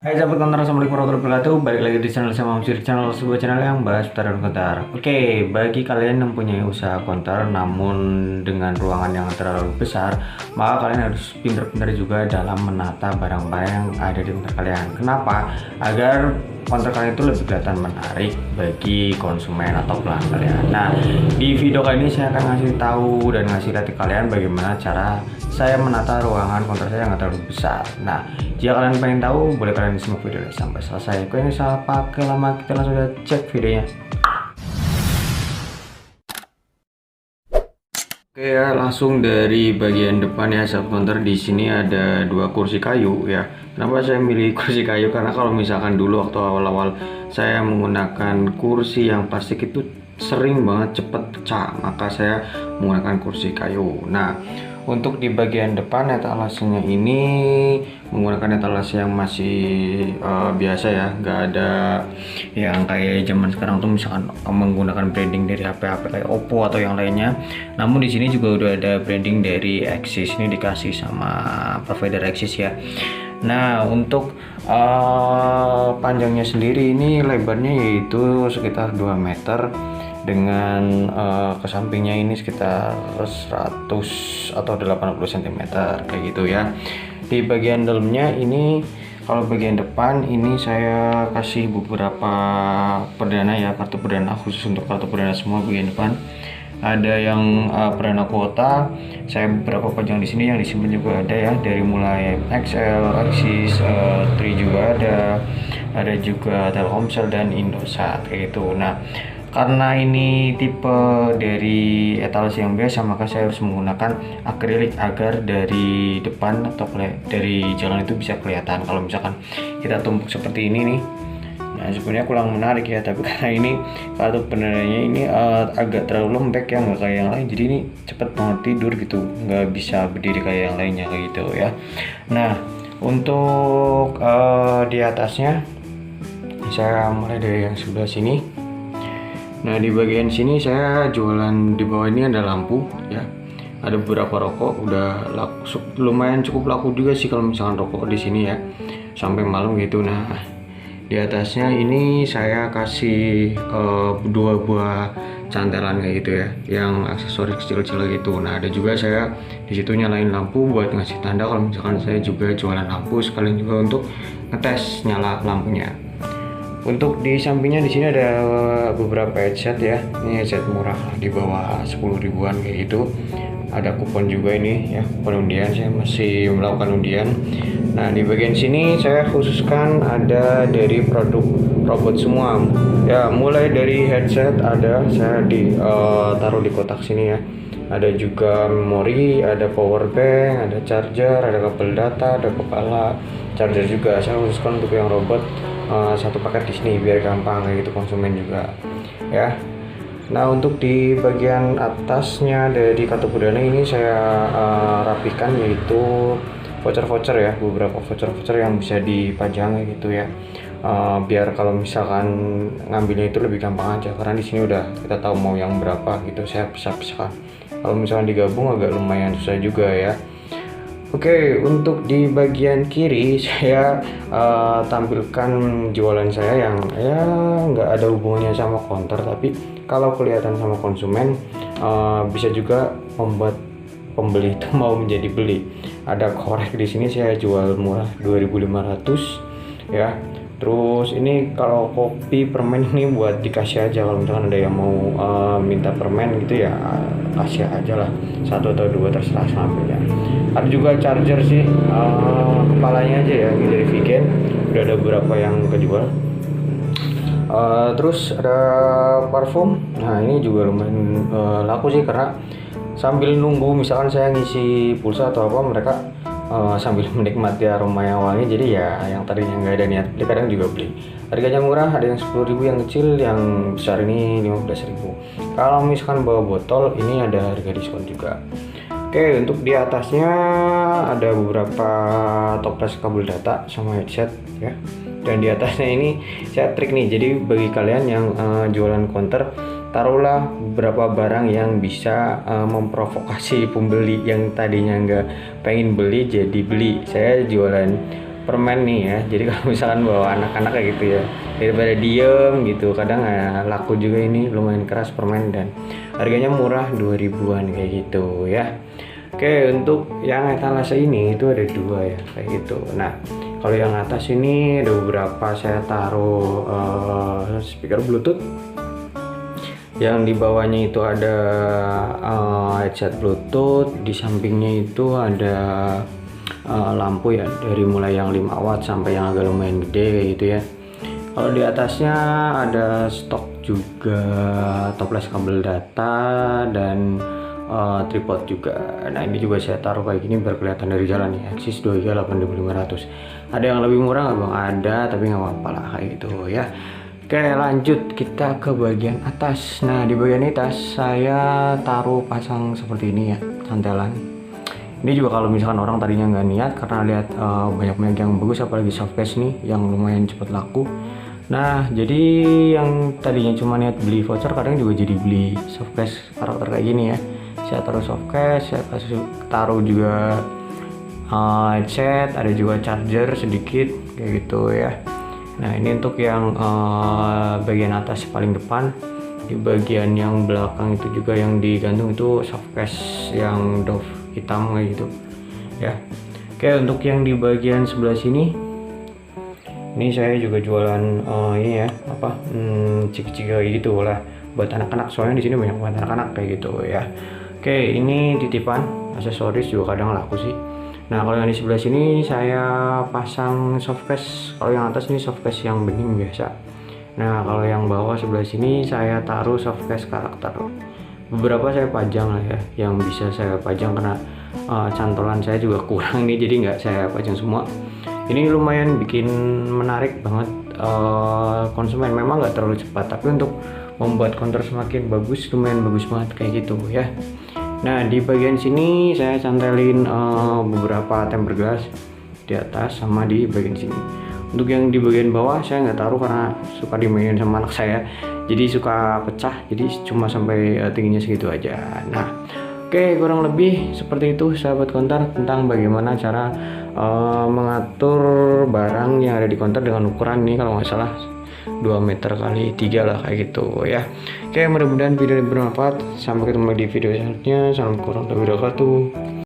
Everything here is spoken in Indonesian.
Hai sahabat konter, assalamualaikum warahmatullahi wabarakatuh. Balik lagi di channel saya Mamsir, channel sebuah channel yang bahas seputar konter. Oke, bagi kalian yang punya usaha konter namun dengan ruangan yang terlalu besar, maka kalian harus pintar-pintar juga dalam menata barang-barang yang ada di konter kalian. Kenapa? Agar konter kalian itu lebih kelihatan menarik bagi konsumen atau pelanggan kalian. Nah, di video kali ini saya akan ngasih tahu dan ngasih lihat ke kalian bagaimana cara saya menata ruangan konter saya yang terlalu besar. Nah, jika kalian pengen tahu, boleh kalian simak videonya sampai selesai. Kau yang salah pakai lama, kita langsung aja cek videonya. Oke ya, langsung dari bagian depan ya sahabat konter. Di sini ada dua kursi kayu ya. Kenapa saya milih kursi kayu? Karena kalau misalkan dulu waktu awal-awal saya menggunakan kursi yang plastik itu sering banget cepet pecah, maka saya menggunakan kursi kayu. Nah, untuk di bagian depan etalasenya ini menggunakan etalase yang masih biasa ya, nggak ada yang kayak zaman sekarang tuh misalkan menggunakan branding dari HP-HP kayak Oppo atau yang lainnya. Namun di sini juga udah ada branding dari Axis, ini dikasih sama provider Axis ya. Nah, untuk panjangnya sendiri ini lebarnya yaitu sekitar 2 meter dengan ke sampingnya ini sekitar 100 atau 80 cm kayak gitu ya. Di bagian dalamnya ini, kalau bagian depan ini saya kasih beberapa perdana ya, kartu perdana khusus untuk kartu perdana semua bagian depan. Ada yang perdana kuota, saya beberapa panjang di sini, yang disimpan juga ada ya, dari mulai XL, Axis, Tri juga ada juga Telkomsel dan Indosat kayak gitu. Nah, karena ini tipe dari etalase yang biasa, maka saya harus menggunakan akrilik agar dari depan atau dari jalan itu bisa kelihatan. Kalau misalkan kita tumpuk seperti ini nih, nah sebenarnya kurang menarik ya, tapi karena ini kartu penandanya ini agak terlalu lembek ya, nggak kayak yang lain, jadi ini cepet banget tidur gitu, nggak bisa berdiri kayak yang lainnya kayak gitu ya. Nah, untuk di atasnya saya mulai dari yang sebelah sini. Nah, di bagian sini saya jualan, di bawah ini ada lampu ya, ada beberapa rokok, udah lumayan cukup laku juga sih kalau misalkan rokok di sini ya, sampai malam gitu. Nah, di atasnya ini saya kasih 2 buah cantelan kayak gitu ya, yang aksesoris kecil-kecil gitu. Nah, ada juga saya di situ nyalain lampu buat ngasih tanda kalau misalkan saya juga jualan lampu, sekalian juga untuk ngetes nyala lampunya. Untuk di sampingnya di sini ada beberapa headset ya. Ini headset murah di bawah 10 ribuan kayak gitu. Ada kupon juga ini ya, kupon undian, saya masih melakukan undian. Nah, di bagian sini saya khususkan ada dari produk robot semua. Ya, mulai dari headset ada, saya taruh di kotak sini ya. Ada juga memori, ada power bank, ada charger, ada kabel data, ada kepala charger juga. Saya khususkan untuk yang robot satu paket di sini biar gampang kayak gitu konsumen juga ya. Nah, untuk di bagian atasnya dari kartu perdana ini saya rapikan, yaitu voucher-voucher ya, beberapa voucher-voucher yang bisa dipajang kayak gitu ya. Biar kalau misalkan ngambilnya itu lebih gampang aja, karena di sini udah kita tahu mau yang berapa gitu, saya pisah-pisahkan. Kalau misalkan digabung agak lumayan susah juga ya. Oke, untuk di bagian kiri saya tampilkan jualan saya yang ya nggak ada hubungannya sama konter, tapi kalau kelihatan sama konsumen bisa juga membuat pembeli itu mau menjadi beli. Ada korek di sini saya jual murah 2.500 ya. Terus ini kalau kopi permen ini buat dikasih aja, kalau misalkan ada yang mau minta permen gitu ya, kasih aja lah, 1 atau 2 terserah sampai ya. Ada juga charger sih, kepalanya aja ya, ini dari Vigen, udah ada beberapa yang kejual. Terus ada parfum, nah ini juga lumayan laku sih, karena sambil nunggu misalkan saya ngisi pulsa atau apa, mereka sambil menikmati aroma yang wangi, jadi ya yang tadinya nggak ada niat beli kadang juga beli. Harganya murah, ada yang 10.000 yang kecil, yang besar ini 15.000. Kalau misalkan bawa botol ini ada harga diskon juga. Oke, untuk di atasnya ada beberapa toples kabel data sama headset ya. Dan di atasnya ini saya trik nih, jadi bagi kalian yang jualan konter, taruhlah beberapa barang yang bisa memprovokasi pembeli yang tadinya nggak pengen beli jadi beli. Saya jualan permen nih ya. Jadi kalau misalkan bawa anak-anak kayak gitu ya, daripada diem gitu, kadang ya laku juga. Ini lumayan keras permen dan harganya murah, 2000-an kayak gitu ya. Oke, untuk yang etalase ini itu ada dua ya kayak gitu. Nah, kalau yang atas ini ada beberapa saya taruh speaker Bluetooth. Yang di bawahnya itu ada headset Bluetooth, di sampingnya itu ada lampu ya, dari mulai yang 5 watt sampai yang agak lumayan gede kayak gitu ya. Kalau di atasnya ada stok juga toples kabel data dan tripod juga. Nah, ini juga saya taruh kayak gini biar kelihatan dari jalan ya. Axis 2 8500. Ada yang lebih murah nggak bang? Ada, tapi nggak apa-apa lah kayak gitu ya. Oke, lanjut kita ke bagian atas. Nah, di bagian atas saya taruh pasang seperti ini ya, cantelan. Ini juga kalau misalkan orang tadinya nggak niat karena lihat banyak merek yang bagus, apalagi softcase nih yang lumayan cepat laku. Nah, jadi yang tadinya cuma niat beli voucher, kadang juga jadi beli softcase karakter kayak gini ya. Saya taruh softcase, saya taruh juga headset, ada juga charger sedikit kayak gitu ya. Nah, ini untuk yang bagian atas paling depan. Di bagian yang belakang itu juga yang digantung itu softcase yang Dove hitam kayak gitu ya. Oke, untuk yang di bagian sebelah sini, ini saya juga jualan ini ya, apa ciki-ciki kayak gitu lah buat anak-anak, soalnya di sini banyak banget anak-anak kayak gitu ya. Oke, ini titipan aksesoris juga kadang laku sih. Nah, kalau yang di sebelah sini saya pasang softcase. Kalau yang atas ini softcase yang bening biasa. Nah, kalau yang bawah sebelah sini saya taruh softcase karakter. Beberapa saya pajang lah ya, yang bisa saya pajang karena cantolan saya juga kurang nih, jadi nggak saya pajang semua. Ini lumayan bikin menarik banget konsumen. Memang nggak terlalu cepat, tapi untuk membuat konter semakin bagus, lumayan bagus banget kayak gitu ya. Nah, di bagian sini saya cantelin beberapa tempered glass di atas sama di bagian sini. Untuk yang di bagian bawah saya nggak taruh karena suka dimainin sama anak saya, jadi suka pecah, jadi cuma sampai tingginya segitu aja. Nah, oke, kurang lebih seperti itu sahabat konter tentang bagaimana cara mengatur barang yang ada di konter dengan ukuran ini, kalau nggak salah 2 meter kali 3 lah kayak gitu ya. Oke, mudah-mudahan video ini bermanfaat. Sampai ketemu lagi di video selanjutnya. Salam kurang lebih wabarakatuh.